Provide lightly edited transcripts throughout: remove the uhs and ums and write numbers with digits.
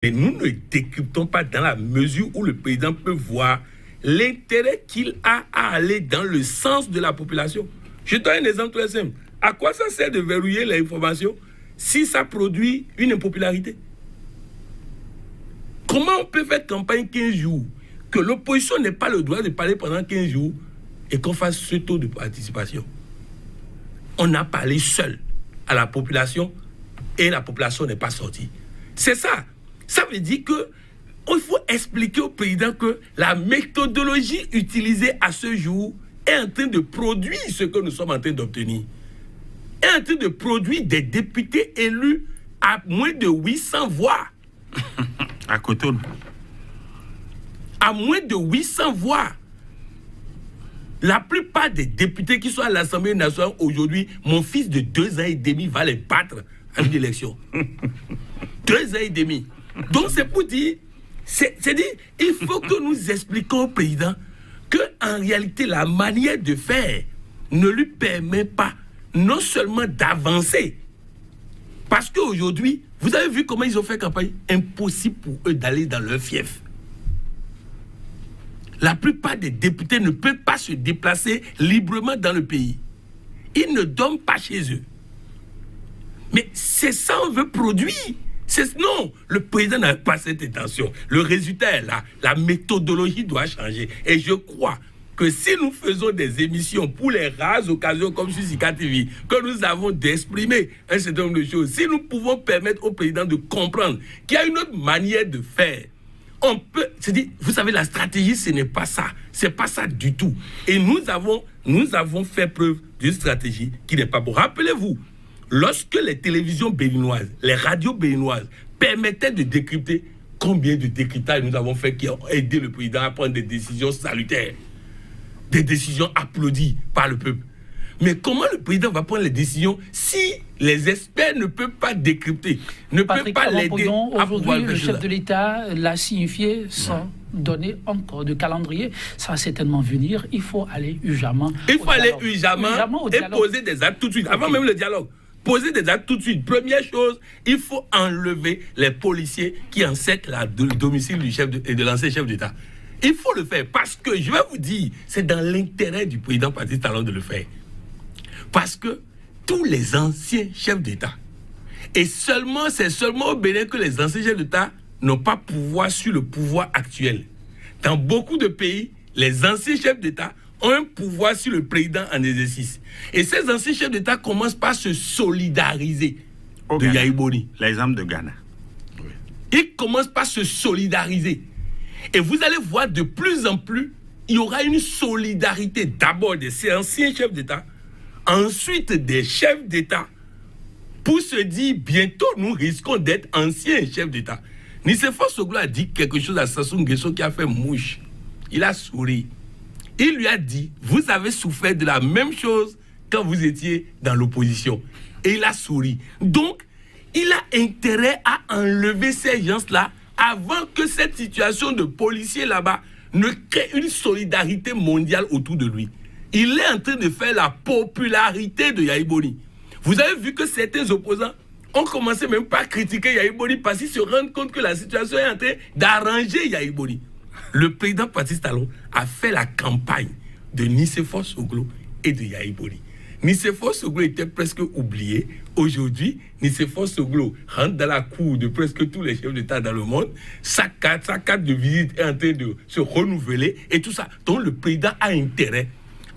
Et nous ne décryptons pas dans la mesure où le président peut voir l'intérêt qu'il a à aller dans le sens de la population. Je donne un exemple très simple. À quoi ça sert de verrouiller l'information si ça produit une impopularité? Comment on peut faire campagne 15 jours, que l'opposition n'ait pas le droit de parler pendant 15 jours et qu'on fasse ce taux de participation? On a parlé seul à la population et la population n'est pas sortie. C'est ça. Ça veut dire qu'il faut expliquer au président que la méthodologie utilisée à ce jour est en train de produire ce que nous sommes en train d'obtenir. Est en train de produire des députés élus à moins de 800 voix. À Cotonou. À moins de 800 voix. La plupart des députés qui sont à l'Assemblée nationale aujourd'hui, mon fils de 2 ans et demi va les battre à une élection. 2 ans et demi. Donc c'est pour dire, c'est-à-dire, il faut que nous expliquions au président qu'en réalité, la manière de faire ne lui permet pas non seulement d'avancer, parce qu'aujourd'hui, vous avez vu comment ils ont fait campagne? Impossible pour eux d'aller dans leur fief. La plupart des députés ne peuvent pas se déplacer librement dans le pays. Ils ne dorment pas chez eux. Mais c'est ça qu'on veut produire. Non, le président n'a pas cette intention. Le résultat est là. La méthodologie doit changer. Et je crois que si nous faisons des émissions pour les rares occasions comme sur Sika TV, que nous avons d'exprimer un certain nombre de choses, si nous pouvons permettre au président de comprendre qu'il y a une autre manière de faire, on peut, c'est-à-dire, vous savez, la stratégie, ce n'est pas ça. C'est pas ça du tout. Et nous avons fait preuve d'une stratégie qui n'est pas bonne. Rappelez-vous, lorsque les télévisions béninoises, les radios béninoises permettaient de décrypter, combien de décryptages nous avons fait qui ont aidé le président à prendre des décisions salutaires, des décisions applaudies par le peuple. Mais comment le président va prendre les décisions si les experts ne peuvent pas décrypter, ne peuvent pas l'aider à pouvoir aujourd'hui, le chef de l'État l'a signifié sans donner encore de calendrier. Ça va certainement venir. Il faut aller urgemment. Il faut aller urgemment et poser des actes tout de suite, avant même le dialogue. Poser des actes tout de suite. Première chose, il faut enlever les policiers qui encerclent le domicile du chef et de l'ancien chef d'État. Il faut le faire parce que, je vais vous dire, c'est dans l'intérêt du président Patrice Talon de le faire. Parce que tous les anciens chefs d'État, et c'est seulement au Bénin que les anciens chefs d'État n'ont pas pouvoir sur le pouvoir actuel. Dans beaucoup de pays, les anciens chefs d'État ont un pouvoir sur le président en exercice. Et ces anciens chefs d'État commencent par se solidariser de Yahya Boni. L'exemple de Ghana. Oui. Ils commencent par se solidariser. Et vous allez voir de plus en plus, il y aura une solidarité d'abord de ces anciens chefs d'État, ensuite des chefs d'État, pour se dire bientôt nous risquons d'être anciens chefs d'État. Nicéphore Soglo a dit quelque chose à Sassou Nguesso qui a fait mouche. Il a souri. Il lui a dit, vous avez souffert de la même chose quand vous étiez dans l'opposition. Et il a souri. Donc, il a intérêt à enlever ces gens-là avant que cette situation de policier là-bas ne crée une solidarité mondiale autour de lui. Il est en train de faire la popularité de Yahya Boni. Vous avez vu que certains opposants ont commencé même pas à critiquer Yahya Boni parce qu'ils se rendent compte que la situation est en train d'arranger Yahya Boni. Le président Patrice Talon a fait la campagne de Nicéphore Soglo et de Yahya Boni. Nicéphore Soglo était presque oublié. Aujourd'hui, Nicéphore Soglo rentre dans la cour de presque tous les chefs d'État dans le monde. Sa carte de visite est en train de se renouveler et tout ça. Donc le président a intérêt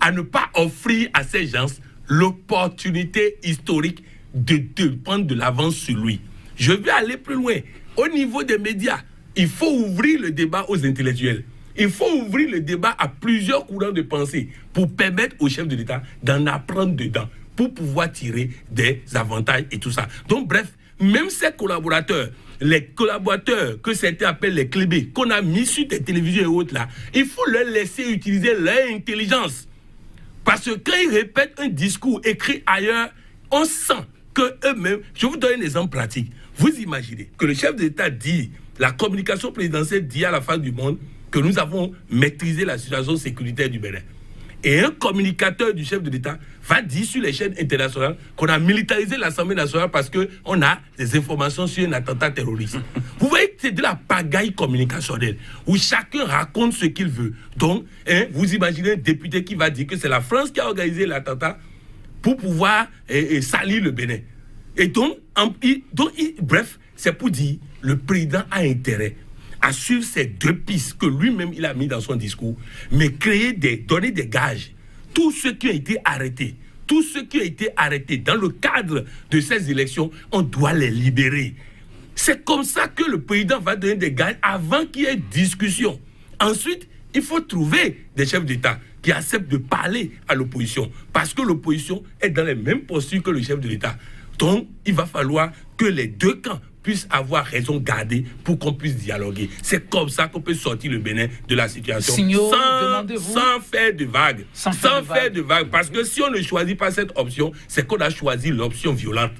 à ne pas offrir à ces gens l'opportunité historique de prendre de l'avance sur lui. Je vais aller plus loin. Au niveau des médias, il faut ouvrir le débat aux intellectuels. Il faut ouvrir le débat à plusieurs courants de pensée pour permettre aux chefs de l'État d'en apprendre dedans, pour pouvoir tirer des avantages et tout ça. Donc bref, même ces collaborateurs, les collaborateurs que certains appellent les clébés, qu'on a mis sur des télévisions et autres là, il faut leur laisser utiliser leur intelligence. Parce que quand ils répètent un discours écrit ailleurs, on sent qu'eux-mêmes... Je vous donne un exemple pratique. Vous imaginez que le chef d'État dit, la communication présidentielle dit à la face du monde que nous avons maîtrisé la situation sécuritaire du Bénin. et un communicateur du chef de l'État va dire sur les chaînes internationales qu'on a militarisé l'Assemblée nationale parce qu'on a des informations sur un attentat terroriste. Vous voyez que c'est de la pagaille communicationnelle où chacun raconte ce qu'il veut. Donc, vous imaginez un député qui va dire que c'est la France qui a organisé l'attentat pour pouvoir salir le Bénin. Et donc, bref, c'est pour dire le président a intérêt à suivre ces deux pistes que lui-même il a mis dans son discours, mais donner des gages. Tous ceux qui ont été arrêtés, dans le cadre de ces élections, on doit les libérer. C'est comme ça que le président va donner des gages avant qu'il y ait discussion. Ensuite, il faut trouver des chefs d'État qui acceptent de parler à l'opposition, parce que l'opposition est dans les mêmes postures que le chef de l'État. Donc, il va falloir que les deux camps puissent avoir raison gardée pour qu'on puisse dialoguer. C'est comme ça qu'on peut sortir le Bénin de la situation. Sans faire de vagues. Sans faire de vagues. Parce que si on ne choisit pas cette option, c'est qu'on a choisi l'option violente.